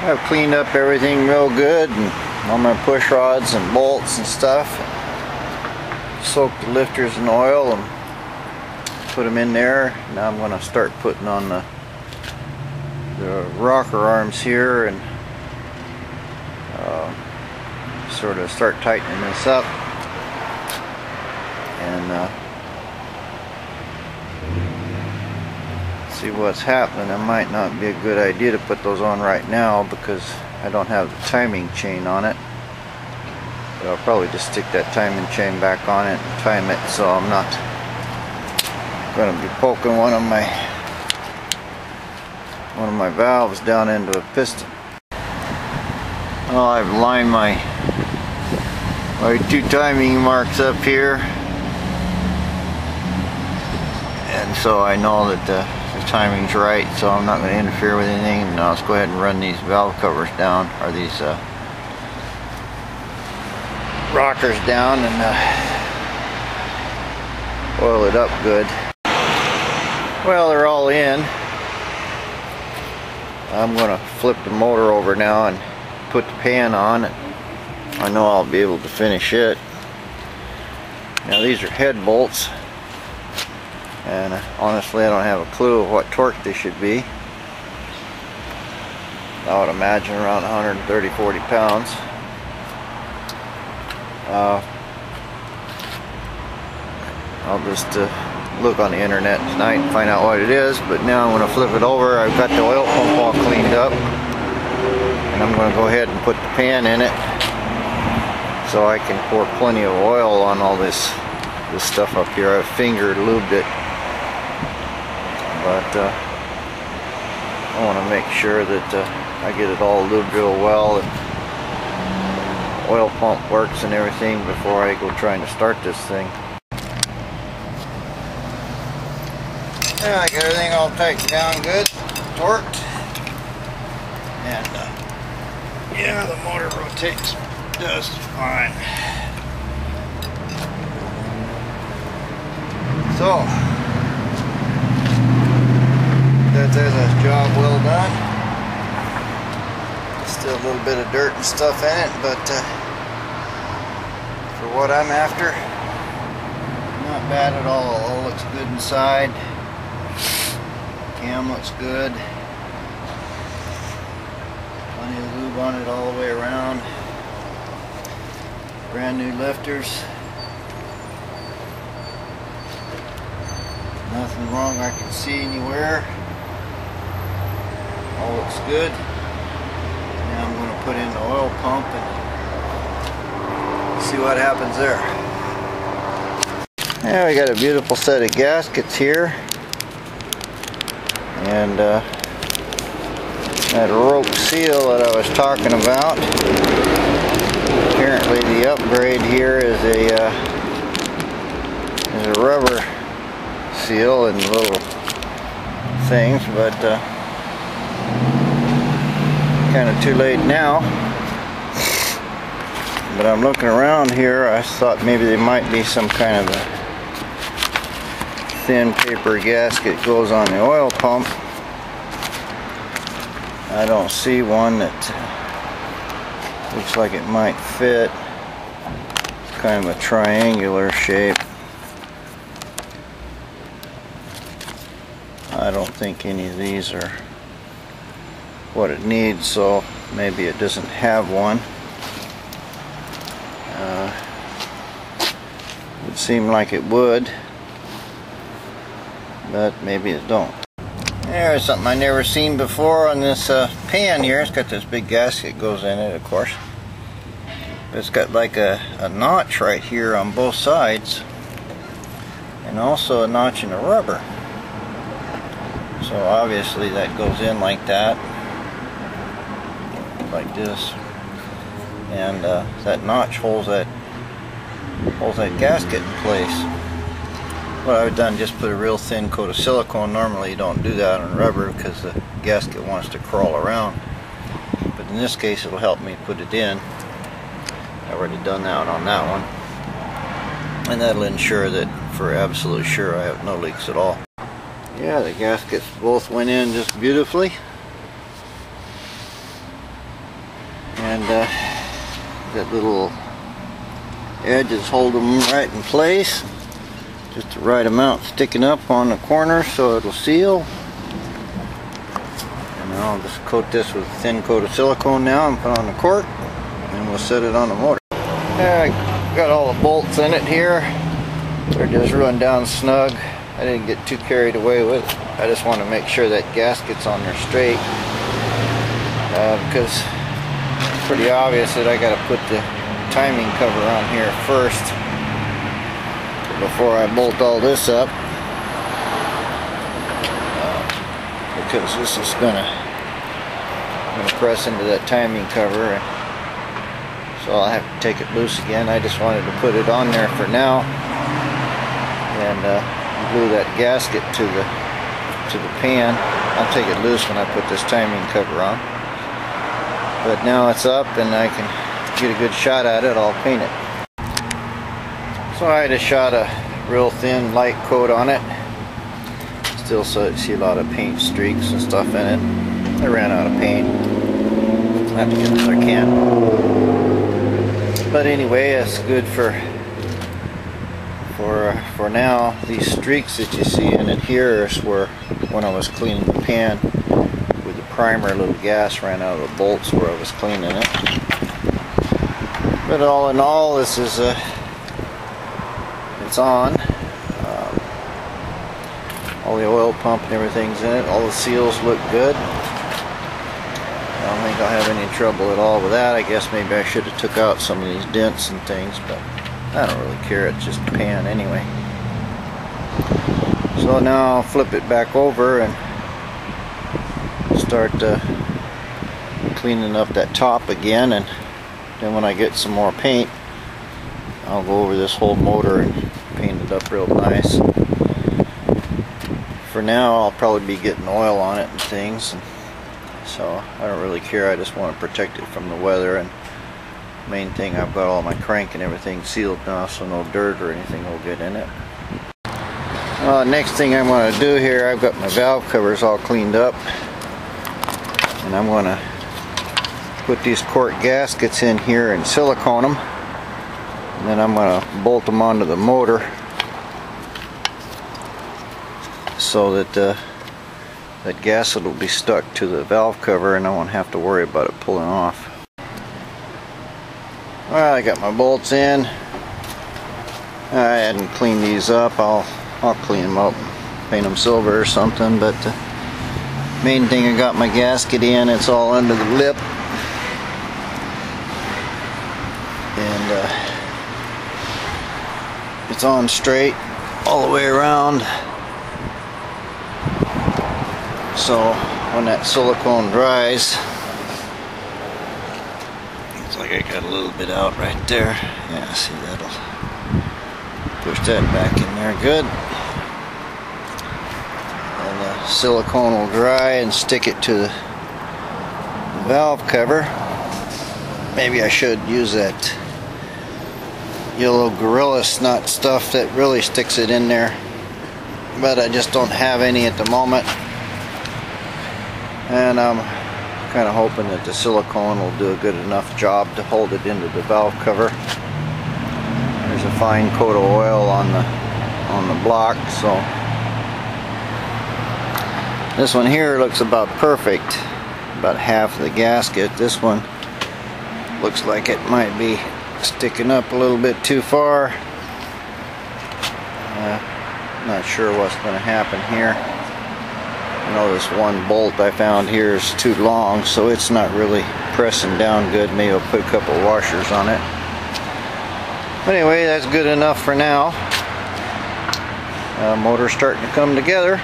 I've cleaned up everything real good, and all my push rods and bolts and stuff. Soaked the lifters in oil and put them in there. Now I'm going to start putting on the rocker arms here and sort of start tightening this up. And see what's happening. It might not be a good idea to put those on right now because I don't have the timing chain on it. But I'll probably just stick that timing chain back on it and time it so I'm not going to be poking one of my valves down into a piston. Well, I've lined my two timing marks up here, and so I know that the timing's right, so I'm not going to interfere with anything. Now let's go ahead and run these valve covers down, or these rockers down, and oil it up good. Well, they're all in. I'm going to flip the motor over now and put the pan on. I know I'll be able to finish it. Now these are head bolts, and honestly I don't have a clue of what torque they should be. I would imagine around 130-140 pounds. I'll just look on the internet tonight and find out what it is, but now I'm going to flip it over. I've got the oil pump all cleaned up, and I'm going to go ahead and put the pan in it so I can pour plenty of oil on all this stuff up here. I've finger lubed it, but I want to make sure that I get it all lubed real well and oil pump works and everything before I go trying to start this thing. Yeah, I got everything all tightened down good, torqued, and yeah, the motor rotates just fine. So there's a job well done. Still a little bit of dirt and stuff in it, but for what I'm after, not bad at all. All looks good inside. Cam looks good. Plenty of lube on it all the way around. Brand new lifters. Nothing wrong I can see anywhere. All looks good. Now I'm going to put in the oil pump and see what happens there. Yeah, we got a beautiful set of gaskets here. And that rope seal that I was talking about, apparently the upgrade here is a rubber seal and little things, but kind of too late now. But I'm looking around here. I thought maybe there might be some kind of a thin paper gasket goes on the oil pump. I don't see one that looks like it might fit. It's kind of a triangular shape. I don't think any of these are what it needs, so maybe it doesn't have one. It would seem like it would, but maybe it don't. There's something I never seen before on this pan here. It's got this big gasket goes in it, of course. But it's got like a notch right here on both sides, and also a notch in the rubber. So obviously that goes in like that, like this, and that notch holds that gasket in place. What I've done, just put a real thin coat of silicone. Normally you don't do that on rubber because the gasket wants to crawl around, but in this case it'll help me put it in. I've already done that on that one, and that'll ensure that for absolute sure I have no leaks at all. Yeah, the gaskets both went in just beautifully. and that little edges hold them right in place, just the right amount sticking up on the corner so it'll seal. And I'll just coat this with a thin coat of silicone now and put on the cork, and we'll set it on the motor. I got all the bolts in it here. They're just run down snug. I didn't get too carried away with it. I just want to make sure that gasket's on there straight, because it's pretty obvious that I got to put the timing cover on here first before I bolt all this up, because this is gonna press into that timing cover, so I'll have to take it loose again. I just wanted to put it on there for now and glue that gasket to the pan. I'll take it loose when I put this timing cover on, but now it's up and I can get a good shot at it. I'll paint it. So I just shot a real thin light coat on it, still so you see a lot of paint streaks and stuff in it. I ran out of paint. I have to get another can, but anyway, it's good for now. These streaks that you see in it here is where, when I was cleaning the pan with the primer, a little gas ran out of the bolts where I was cleaning it. But all in all, this is it's on. All the oil pump and everything's in it. All the seals look good. I don't think I'll have any trouble at all with that. I guess maybe I should have took out some of these dents and things, but I don't really care. It's just a pan anyway. So now I'll flip it back over and start cleaning up that top again, and then when I get some more paint, I'll go over this whole motor and paint it up real nice. For now, I'll probably be getting oil on it and things, and so I don't really care. I just want to protect it from the weather, and main thing, I've got all my crank and everything sealed now, so no dirt or anything will get in it. Next thing I'm going to do here, I've got my valve covers all cleaned up, and I'm going to put these cork gaskets in here and silicone them, and then I'm going to bolt them onto the motor so that that gasket will be stuck to the valve cover and I won't have to worry about it pulling off. Well, I got my bolts in. I hadn't cleaned these up. I'll clean them up, paint them silver or something, but the main thing, I got my gasket in. It's all under the lip, and it's on straight all the way around, so when that silicone dries, it's like I got a little bit out right there. Yeah, see, that'll push that back in there good, and the silicone will dry and stick it to the valve cover. Maybe I should use that yellow Gorilla Snot stuff that really sticks it in there, but I just don't have any at the moment, and I'm kind of hoping that the silicone will do a good enough job to hold it into the valve cover. There's a fine coat of oil on the block, so this one here looks about perfect, about half the gasket. This one looks like it might be sticking up a little bit too far. Not sure what's going to happen here. I know this one bolt I found here is too long, so it's not really pressing down good. Maybe I'll put a couple washers on it. But anyway, that's good enough for now. Motor's starting to come together.